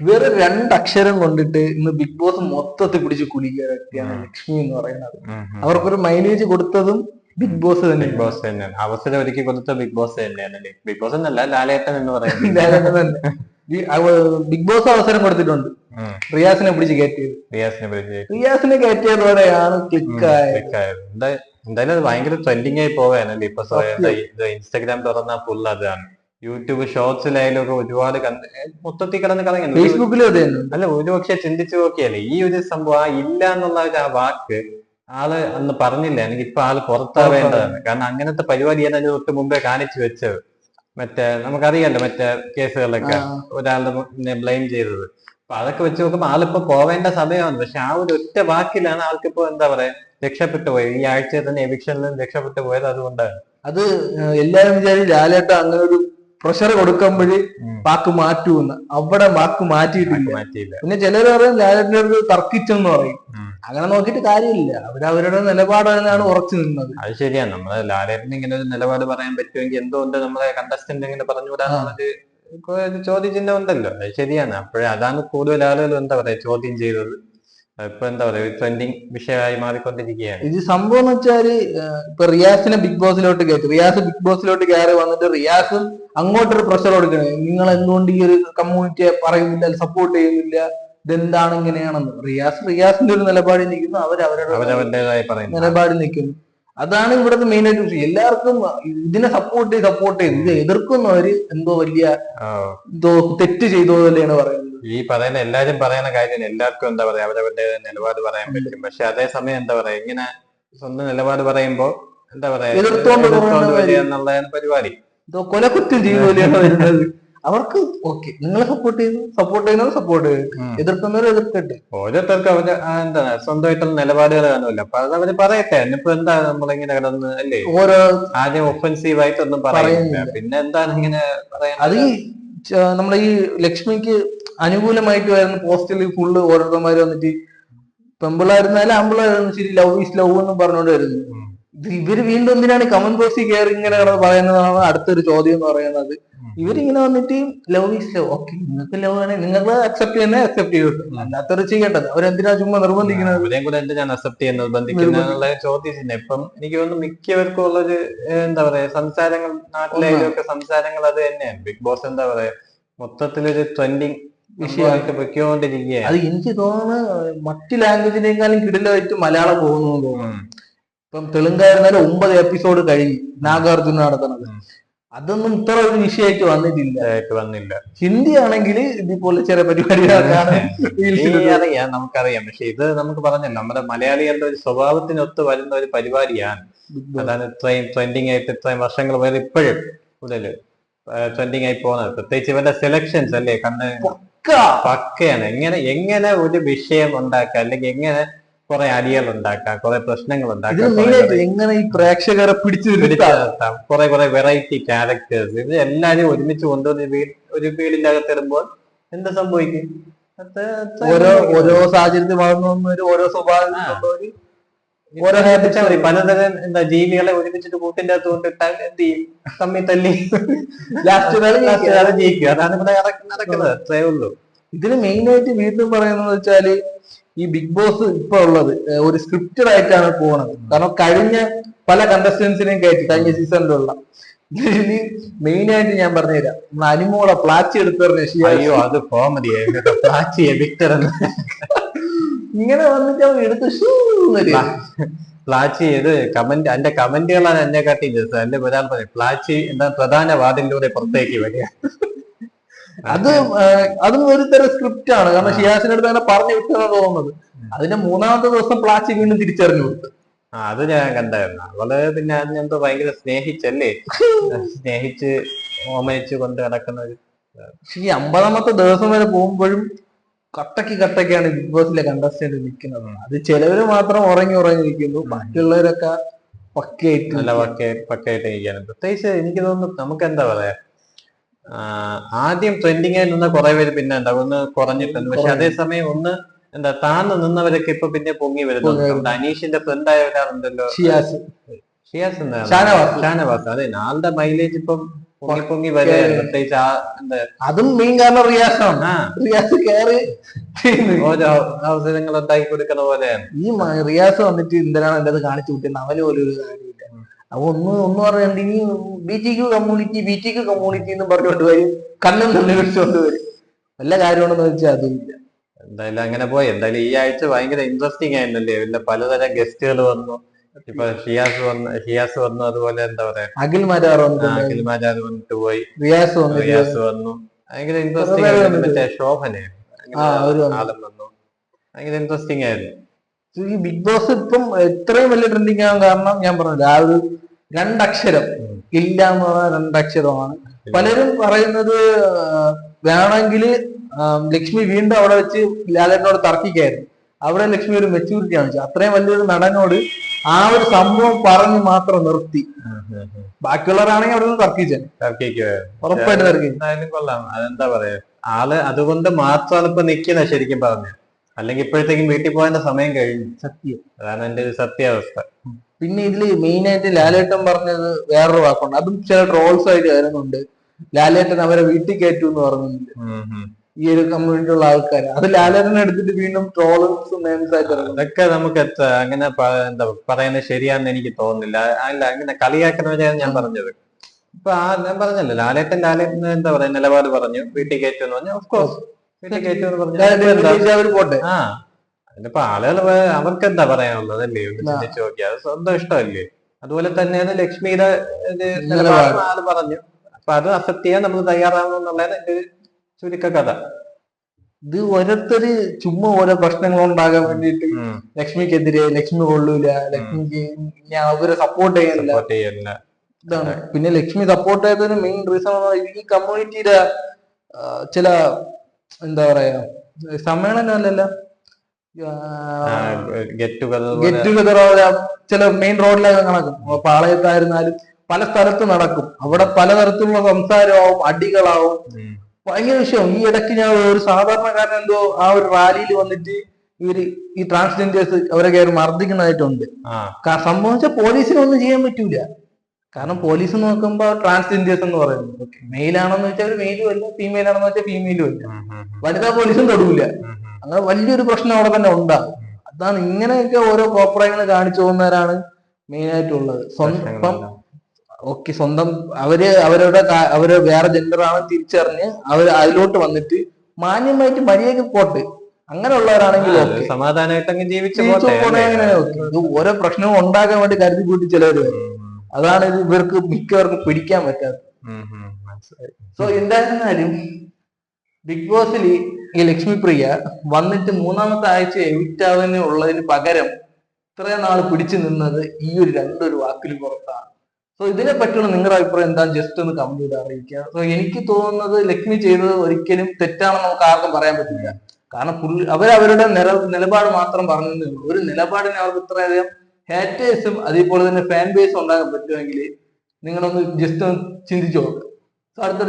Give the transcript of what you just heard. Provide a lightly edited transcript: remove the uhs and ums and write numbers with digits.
വേറെ രണ്ടക്ഷരം കൊണ്ടിട്ട് ഇന്ന് ബിഗ് ബോസ് മൊത്തത്തിൽ പിടിച്ച് കുലുക്കിയ വ്യക്തിയാണ് ലക്ഷ്മി എന്ന് പറയുന്നത്. അവർക്കൊരു മൈലേജ് കൊടുത്തതും ബിഗ് ബോസ് തന്നെ. ബിഗ് ബോസ് തന്നെയാണ് അവസരം ഒരുക്കി കൊടുത്ത ബിഗ് ബോസ് തന്നെയാണ്. ബിഗ് ബോസ് എന്നല്ല, ലാലേട്ടൻ എന്ന് പറയുന്നത്. ലാലേട്ടൻ തന്നെ ബിഗ് ബോസ് അവസരം കൊടുത്തിട്ടുണ്ട്. റിയാസിനെ പിടിച്ച് കയറ്റിയത്, റിയാസിനെ കയറ്റിയതോടെയാണ് ക്ലിക്കായത്. എന്തായാലും അത് ഭയങ്കര ട്രെൻഡിങ് ആയി പോകാനല്ലേ ഇപ്പൊ. ഇൻസ്റ്റാഗ്രാം തുറന്ന ഫുൾ അതാണ്. യൂട്യൂബ് ഷോർട്സിലായാലും ഒക്കെ ഒരുപാട് മൊത്തത്തിൽ കിടന്ന് കറങ്ങി. ഫേസ്ബുക്കിലും അതെ. അല്ല, ഒരുപക്ഷെ ചിന്തിച്ചു നോക്കിയാലേ ഈ ഒരു സംഭവം ഇല്ല എന്നുള്ള ആ വാക്ക് ആള് അന്ന് പറഞ്ഞില്ല. എനിക്ക് ഇപ്പൊ ആള് പുറത്താവേണ്ടതാണ്. കാരണം അങ്ങനത്തെ പരിപാടി ഞാൻ തൊട്ട് മുമ്പേ കാണിച്ചു വെച്ചത്. മറ്റേ നമുക്കറിയാലോ മറ്റേ കേസുകളൊക്കെ ഒരാളുടെ ബ്ലെയിം ചെയ്തത്. അപ്പൊ അതൊക്കെ വെച്ച് നോക്കുമ്പോ ആളിപ്പോ പോവേണ്ട സമയമാണ്. പക്ഷെ ആ ഒരു ഒറ്റ വാക്കിലാണ് ആൾക്കിപ്പോ എന്താ പറയാ രക്ഷപ്പെട്ടു പോയത്. ഈ ആഴ്ചയിൽ തന്നെ എവിക്ഷനിൽ നിന്ന് രക്ഷപ്പെട്ടു പോയത് അതുകൊണ്ടാണ്. അത് എല്ലാരും വിചാരിച്ചു ലാലേട്ട അങ്ങനെ ഒരു പ്രഷർ കൊടുക്കുമ്പോഴ് വാക്ക് മാറ്റൂന്ന്. അവിടെ വാക്ക് മാറ്റിയിട്ടില്ല. പിന്നെ ചിലർ പറയും ലാലേട്ടൻ്റെ അടുത്ത് തർക്കിച്ചെന്ന് പറയും. അങ്ങനെ നോക്കിയിട്ട് കാര്യമില്ല. അവരവരുടെ നിലപാടാണ് ഉറച്ചു നിന്നത്. അത് ശരിയാണ്. നമ്മള് ലാലേട്ടന് ഇങ്ങനെ ഒരു നിലപാട് പറയാൻ പറ്റുമെങ്കിൽ എന്തുകൊണ്ട് നമ്മളെ കണ്ടസ്റ്റന്റ് ഇങ്ങനെ പറഞ്ഞുകൂടാന്നുള്ളത് ചോദ്യചിഹ്നം ഉണ്ടല്ലോ. അത് ശരിയാണ്. അപ്പോഴേ അതാണ് കൂടുതൽ ആളുകൾ എന്താ പറയാ ചോദ്യം ചെയ്തത്. ഇപ്പൊ എന്താ പറയാ ട്രെൻഡിങ് വിഷയമായി മാറിക്കൊണ്ടിരിക്കുകയാണ്. ഇത് സംഭവം എന്ന് വെച്ചാല് ഇപ്പൊ റിയാസിനെ ബിഗ് ബോസിലോട്ട് കയറ്റി. റിയാസ് ബിഗ് ബോസിലോട്ട് കയറി വന്നിട്ട് റിയാസ് അങ്ങോട്ടൊരു പ്രഷർ കൊടുക്കണേ. നിങ്ങൾ എന്തുകൊണ്ട് ഈ ഒരു കമ്മ്യൂണിറ്റിയെ പറയുന്നില്ല, സപ്പോർട്ട് ചെയ്യുന്നില്ല, ഇതെന്താണ് ഇങ്ങനെയാണെന്ന്. റിയാസിന്റെ ഒരു നിലപാടിൽ നിൽക്കുന്നു, അവരവരുടേതായി നിലപാടിൽ നിൽക്കുന്നു. അതാണ് ഇവിടുത്തെ മെയിൻ ആയിട്ട് വിഷയം. എല്ലാവർക്കും ഇതിനെ സപ്പോർട്ട് ചെയ്ത് ഇത് എതിർക്കുന്നവര് എന്തോ വലിയ തെറ്റ് ചെയ്തോ തന്നെയാണ് പറയുന്നത്. ഈ പറയുന്ന എല്ലാരും പറയുന്ന കാര്യം എല്ലാവർക്കും എന്താ പറയാ അവരവരുടെ നിലപാട് പറയാൻ പറ്റും. പക്ഷെ അതേസമയം എന്താ പറയാ ഇങ്ങനെ സ്വന്തം നിലപാട് പറയുമ്പോ എന്താ പറയാ എതിർത്തോണ്ട് വരിക എന്നുള്ളതാണ് പരിപാടി. കൊലക്കുറ്റം ചെയ്തുപോലെയാണ് വരുന്നത്. അവർക്ക് ഓക്കെ, നിങ്ങളെ സപ്പോർട്ട് ചെയ്യുന്നത് സപ്പോർട്ട് ചെയ്യും, എതിർക്കുന്നവർ എതിർക്കട്ടെ. ഓരോരുത്തർക്ക് അവര് എന്താ സ്വന്തമായിട്ടുള്ള നിലപാടുകൾ കാണുമല്ലോ. അപ്പൊ അത് അവര് പറയട്ടെ. ഇനിയിപ്പോ എന്താ നമ്മളിങ്ങനെ കിടന്ന് അല്ലേ ഓരോ ആദ്യം ഒഫൻസീവ് ആയിട്ടൊന്നും പറയുന്നില്ല. പിന്നെ എന്താണ് ഇങ്ങനെ പറയാൻ. അത് നമ്മളെ ഈ ലക്ഷ്മിക്ക് അനുകൂലമായിട്ട് വരുന്ന പോസ്റ്റിൽ ഫുള്ള് ഓരോരുത്തന്മാര് വന്നിട്ട് പെമ്പിളായിരുന്നാലും ആമ്പിളായിരുന്നു ശരി ലവ് ഈസ് ലവ് എന്നും പറഞ്ഞുകൊണ്ട് വരുന്നു. ഇവര് വീണ്ടും എന്തിനാണ് കമന്റ് ബോക്സിൽ കയറി ഇങ്ങനെ പറയുന്നതാണ് അടുത്തൊരു ചോദ്യം എന്ന് പറയുന്നത്. ഇവരിങ്ങനെ വന്നിട്ട് ലവ് ഈസ് ലവ്, ഓക്കെ നിങ്ങൾക്ക് ലവ് ആണെങ്കിൽ നിങ്ങൾ അക്സെപ്റ്റ് ചെയ്യൂ, അല്ലാത്തവർ ചെയ്യേണ്ടത്. അവരെന്തിനാ ചുമ്മാ നിർബന്ധിക്കുന്നത്? അവരെയും കൂടെ എന്തിനാണ് അക്സെപ്റ്റ് ചെയ്യാൻ നിർബന്ധിക്കുന്ന ചോദ്യം. ഇപ്പം എനിക്ക് തോന്നുന്നു മിക്കവർക്കും ഉള്ളൊരു എന്താ പറയാ സംസാരങ്ങൾ, നാട്ടിലായാലും ഒക്കെ സംസാരങ്ങൾ അത് തന്നെയാണ്. ബിഗ് ബോസ് എന്താ പറയാ മൊത്തത്തിലൊരു ട്രെൻഡിങ് വിഷയമായിട്ട് പൊയ്ക്കൊണ്ടിരിക്കുകയാണ്. അത് എനിക്ക് തോന്നുന്നു മറ്റു ലാംഗ്വേജിനേക്കാളും കിടിലായിട്ട് മലയാളം പോകുന്നു തോന്നുന്നു. ഇപ്പം തെലുങ്കായിരുന്നാലും 9 എപ്പിസോഡ് കഴിഞ്ഞ് നാഗാർജുന നടത്തുന്നത്. അതൊന്നും ഇത്ര ഒരു വിഷയമായിട്ട് വന്നില്ല. ഹിന്ദി ആണെങ്കിൽ ഇതുപോലെ ചെറിയ പരിപാടികളാണ് അറിയാം, നമുക്കറിയാം. പക്ഷെ ഇത് നമുക്ക് പറഞ്ഞല്ലോ നമ്മുടെ മലയാളികളുടെ ഒരു സ്വഭാവത്തിനൊത്ത് വരുന്ന ഒരു പരിപാടിയാണ്. അതാണ് ഇത്രയും ട്രെൻഡിങ് ആയിട്ട് ഇത്രയും വർഷങ്ങൾ വരെ ഇപ്പോഴും കൂടുതൽ ട്രെൻഡിങ് ആയി പോകുന്നത്. പ്രത്യേകിച്ച് ഇവരുടെ സെലക്ഷൻസ് അല്ലേ പക്കയാണ്. എങ്ങനെ ഒരു വിഷയം ഉണ്ടാക്കുക, അല്ലെങ്കിൽ എങ്ങനെ കുറെ അടികൾ ഉണ്ടാക്കാം, കുറെ പ്രശ്നങ്ങൾ ഉണ്ടാക്കാം, എങ്ങനെ ഈ പ്രേക്ഷകരെ പിടിച്ചു കുറെ വെറൈറ്റി ക്യാരക്ടേഴ്സ് ഇത് എല്ലാരും ഒരുമിച്ച് കൊണ്ടുവന്ന് ഒരു വീടിന്റെ അകത്തിടുമ്പോൾ എന്ത് സംഭവിക്കും? ഓരോ സാഹചര്യത്തിൽ വളർന്നു ഓരോ സ്വഭാവം ഓരോ പലതരം എന്താ ജീവികളെ ഒരുമിച്ചിട്ട് കൂട്ടിന്റെ അകത്ത് കൊണ്ടിട്ടാൽ എന്ത് ചെയ്യും? തമ്മിൽ തല്ലി ലാസ്റ്റ് ജയിക്കും. അതാണ് ഇവിടെ നടക്കുന്നത്. അത്രേ ഉള്ളൂ. ഇതിന് മെയിൻ ആയിട്ട് വീണ്ടും പറയുന്നത് വെച്ചാല് ഈ ബിഗ് ബോസ് ഇപ്പൊ ഉള്ളത് ഒരു സ്ക്രിപ്റ്റഡ് ആയിട്ടാണ് പോകുന്നത്. കാരണം കഴിഞ്ഞ പല കണ്ടസ്റ്റൻസിനെയും കയറ്റി കഴിഞ്ഞ സീസണിലുള്ള ഇതിന് മെയിൻ ആയിട്ട് ഞാൻ പറഞ്ഞുതരാം. നമ്മൾ അനിമോളെ പ്ലാച്ചി എടുത്തറിഞ്ഞ അയ്യോ അത് കോമഡിയായിരുന്നു. പ്ലാച്ചി എവിക്ടർ ഇങ്ങനെ വന്നിട്ട് അവൻ എടുത്ത് പ്ലാച്ചി ഇത് കമന്റ് എന്റെ കമന്റുകളാണ് എന്നെ കാട്ടി എന്റെ ഒരാൾ പറയും പ്ലാച്ചി എന്താ പ്രധാന വാതിലൂടെ പുറത്തേക്ക് വരിക. അതും ഒരു തരം സ്ക്രിപ്റ്റ് ആണ്. കാരണം ഷിയാസിന്റെ അടുത്ത് അങ്ങനെ പറഞ്ഞു വിട്ടതാണ് തോന്നുന്നത്. അതിന്റെ 3ാമത്തെ ദിവസം പ്ലാച്ചി വീണ്ടും തിരിച്ചറിഞ്ഞു കൊടുത്തു. അത് ഞാൻ കണ്ടായിരുന്നു. അവള് പിന്നെ അത് എന്തോ ഭയങ്കര സ്നേഹിച്ച് ഓമനിച്ച് കൊണ്ട് നടക്കുന്ന ഒരു. ഈ 50ാമത്തെ ദിവസം വരെ പോകുമ്പോഴും കട്ടക്കാണ് ബിഗ് ബോസിലെ കണ്ടസ്റ്റന്റ് നിൽക്കുന്നത്. അത് ചിലവര് മാത്രം ഉറങ്ങിയിരിക്കുന്നു, ബാക്കിയുള്ളവരൊക്കെ പക്കയായിട്ട് നല്ല പക്കയായിട്ട് ഇരിക്കാണ്. പ്രത്യേകിച്ച് എനിക്ക് തോന്നുന്നു നമുക്ക് എന്താ പറയാ ആദ്യം ട്രെൻഡിങ് ആയി നിന്ന കുറെ പേര് പിന്നെ എന്താ ഒന്ന് കുറഞ്ഞിട്ടുണ്ട്. പക്ഷെ അതേസമയം ഒന്ന് എന്താ താന്ന് നിന്നവരൊക്കെ ഇപ്പൊ പിന്നെ പൊങ്ങി വരുന്നുണ്ട്. അനീഷിന്റെ ഫ്രണ്ട് ആയ ഒരാളുണ്ടല്ലോ, ഷിയാസ് ഷാനവാസ്. അതെ, ആളുടെ മൈലേജ് ഇപ്പം പൊങ്ങി പൊങ്ങി വരെയായിരുന്നു. പ്രത്യേകിച്ച് ആ എന്താ അതും മെയിൻ കാരണം റിയാസാണ്. ആ റിയാസ് കയറി ഓരോ അവസരങ്ങൾ ഉണ്ടാക്കി കൊടുക്കുന്ന പോലെയാണ്. ഈ റിയാസ് വന്നിട്ട് എന്തിനാണ് എന്റെ അത് കാണിച്ചു വിട്ടുന്നത്, അവന് പോലും ഒരു കാര്യമില്ല. അപ്പൊ ഒന്നും പറയണ്ട, ഇനി ബി ടി ക്യു കമ്മ്യൂണിറ്റി എന്ന് പറഞ്ഞുകൊണ്ട് വരും, കണ്ണും തന്നെ വിളിച്ചുകൊണ്ട് വരും. വല്ല കാര്യമാണെന്ന് വെച്ചാൽ അതുമില്ല. എന്തായാലും അങ്ങനെ പോയി. എന്തായാലും ഈ ആഴ്ച ഭയങ്കര ഇൻട്രസ്റ്റിംഗ് ആയിരുന്നല്ലേ, പിന്നെ പലതരം ഗസ്റ്റുകൾ വന്നു. ഇപ്പൊ ഷിയാസ് വന്നു, അതുപോലെ എന്താ പറയാ അഖിൽ മാരാർ അഖിൽമാരാർ വന്നിട്ട് പോയി, റിയാസ് വന്നു. ഭയങ്കര ഇൻട്രസ്റ്റിംഗ് ആയിരുന്നു. മറ്റേ ശോഭനെ ആളും വന്നു, ഭയങ്കര ഇൻട്രസ്റ്റിംഗ് ആയിരുന്നു. ഈ ബിഗ് ബോസ് ഇപ്പം എത്രയും വലിയ ട്രെൻഡിങ് ആകാൻ കാരണം ഞാൻ പറഞ്ഞില്ല, ആ ഒരു രണ്ടക്ഷരം ഇല്ല എന്ന് പറഞ്ഞ രണ്ടക്ഷരമാണ്. പലരും പറയുന്നത് വേണമെങ്കിൽ ലക്ഷ്മി വീണ്ടും അവിടെ വെച്ച് ലാലേട്ടനോട് തർക്കിക്കായിരുന്നു. അവിടെ ലക്ഷ്മി ഒരു മെച്യൂരിറ്റി കാണിച്ചു. അത്രയും വലിയൊരു നടനോട് ആ ഒരു സംഭവം പറഞ്ഞ് മാത്രം നിർത്തി. ബാക്കിയുള്ളവരാണെങ്കിൽ അവിടെ നിന്ന് തർക്കിച്ചു, ഉറപ്പായിട്ട് തർക്കിച്ചു. എന്തായാലും കൊള്ളാം. അതെന്താ പറയാ, ആള് അതുകൊണ്ട് മാത്രമാണ് ഇപ്പൊ നിക്കുന്നത് ശരിക്കും പറഞ്ഞു. അല്ലെങ്കിൽ ഇപ്പോഴത്തേക്കും വീട്ടിൽ പോകാൻ സമയം കഴിഞ്ഞു. സത്യം, അതാണ് എന്റെ ഒരു സത്യാവസ്ഥ. പിന്നെ ഇതില് മെയിൻ ആയിട്ട് ലാലേട്ടൻ പറഞ്ഞത് വേറൊരു വാക്കുണ്ട്, അതും ചില ട്രോൾസ് ആയിട്ട് വരുന്നുണ്ട്. ലാലേട്ടൻ അവരെ വീട്ടിൽ കയറ്റു എന്ന് പറഞ്ഞിട്ടുണ്ട് ഈ ഒരു കമ്മ്യൂണിറ്റിയുള്ള ആൾക്കാർ. അത് ലാലേട്ടനെ എടുത്തിട്ട് വീണ്ടും ട്രോൾസ് മെയിൻസ് ആയിട്ട് ഇറങ്ങും. അതൊക്കെ നമുക്ക് അങ്ങനെ എന്താ പറയുന്നത് ശരിയാന്ന് എനിക്ക് തോന്നുന്നില്ല. അല്ല, അങ്ങനെ കളിയാക്കുന്നവരെയാണ് ഞാൻ പറഞ്ഞത്. ഇപ്പൊ ഞാൻ പറഞ്ഞല്ലോ, ലാലേട്ടൻ എന്താ പറയാ നിലപാട് പറഞ്ഞു, വീട്ടിൽ കയറ്റുമെന്ന് പറഞ്ഞു. ഓഫ് കോഴ്സ് വീട്ടിൽ കയറ്റുമെന്ന് പറഞ്ഞു. പോട്ടെ. ആ അതിനിപ്പോ ആളുകൾ അവർക്ക് എന്താ പറയാനുള്ളത് അല്ലേ, ഒന്ന് ചിന്തിച്ചു നോക്കിയാൽ അത് സ്വന്തം ഇഷ്ടമല്ലേ. അതുപോലെ തന്നെയാണ് ലക്ഷ്മിയുടെ നിലപാട് ആള് പറഞ്ഞു. അപ്പൊ അത് അക്സെപ്റ്റ് ചെയ്യാൻ നമ്മൾ തയ്യാറാവണം എന്നുള്ളതാണ് എന്റെ ഒരു ചുരുക്കകഥ. ഇത് ഓരോരുത്തര് ചുമ്മാ ഓരോ പ്രശ്നങ്ങൾ ഉണ്ടാകാൻ വേണ്ടിയിട്ട് ലക്ഷ്മിക്കെതിരെ, ലക്ഷ്മി കൊള്ളൂല, ലക്ഷ്മിക്ക് ഞാൻ അവരെ സപ്പോർട്ട് ചെയ്യാനില്ല, ഇതാണ്. പിന്നെ ലക്ഷ്മി സപ്പോർട്ട് ചെയ്തതിന് മെയിൻ റീസൺ ഈ കമ്മ്യൂണിറ്റിയുടെ ചില എന്താ പറയാ സമ്മേളനം അല്ലല്ല, ഗെറ്റ് ടുഗദർ ചില മെയിൻ റോഡിലൊക്കെ നടക്കും. പാളയത്തായിരുന്നാലും പല സ്ഥലത്ത് നടക്കും. അവിടെ പലതരത്തിലുള്ള സംസാരമാവും, അടികളാവും, ഭയങ്കര വിഷയം. ഈ ഇടയ്ക്ക് ഞാൻ ഒരു സാധാരണക്കാരൻ എന്തോ ആ ഒരു റാലിയിൽ വന്നിട്ട് ഇവര് ഈ ട്രാൻസ്ജെൻഡേഴ്സ് അവരെ കയറി മർദ്ദിക്കുന്നതായിട്ടുണ്ട്. സംഭവിച്ച പോലീസിനൊന്നും ചെയ്യാൻ പറ്റൂല. കാരണം പോലീസ് നോക്കുമ്പോ ട്രാൻസ്ജെൻഡേഴ്സ് എന്ന് പറയുന്നത് മെയിൽ ആണെന്ന് വെച്ചാൽ ഒരു മെയിലും അല്ല, ഫീമെയിൽ ആണെന്ന് വെച്ചാൽ ഫീമെയിലും അല്ല. വനിതാ പോലീസും തൊടൂല. അങ്ങനെ വലിയൊരു പ്രശ്നം അവിടെ തന്നെ ഉണ്ടാകും. അതാണ് ഇങ്ങനെയൊക്കെ ഓരോ കോപ്രായങ്ങൾ കാണിച്ചു പോകുന്നവരാണ് മെയിൻ ആയിട്ടുള്ളത്. സ്വന്തം അവര് വേറെ ജെൻഡറാണ് തിരിച്ചറിഞ്ഞ് അവർ അതിലോട്ട് വന്നിട്ട് മാന്യമായിട്ട് മര്യാദക്ക് പോട്ടെ. അങ്ങനെയുള്ളവരാണെങ്കിൽ സമാധാനമായിട്ട് ജീവിച്ചു ഇത് ഓരോ പ്രശ്നവും ഉണ്ടാക്കാൻ വേണ്ടി കരുതി കൂട്ടി ചിലവര്. അതാണ് ഇവർക്ക് മിക്കവർക്കും പിടിക്കാൻ പറ്റാത്തത്. സോ എന്തായിരുന്നാലും ബിഗ് ബോസിൽ ഈ ലക്ഷ്മി പ്രിയ വന്നിട്ട് മൂന്നാമത്തെ ആഴ്ച എവിക്റ്റ് ആവാനുള്ളതിന് പകരം ഇത്രയും നാള് പിടിച്ചു നിന്നത് ഈ ഒരു രണ്ടൊരു വാക്കിൽ പുറത്താണ്. സോ ഇതിനെ പറ്റിയുള്ള നിങ്ങളുടെ അഭിപ്രായം എന്താ, ജസ്റ്റ് ഒന്ന് കമന്റ് ചെയ്ത് അറിയിക്കുക. സോ എനിക്ക് തോന്നുന്നത് ലക്ഷ്മി ചെയ്തത് ഒരിക്കലും തെറ്റാണെന്ന് നമുക്ക് ആർക്കും പറയാൻ പറ്റില്ല. കാരണം അവരവരുടെ നിലപാട് മാത്രം പറഞ്ഞതേ ഉള്ളൂ. ഒരു നിലപാടിനെ അവർക്ക് ഇത്രയധികം ഹാറ്റേഴ്സും അതേപോലെ തന്നെ ഫാൻ ബേസും ഉണ്ടാകാൻ പറ്റുമെങ്കിൽ നിങ്ങളൊന്ന് ജസ്റ്റ് ഒന്ന് ചിന്തിച്ചു നോക്കുക. സോ അടുത്ത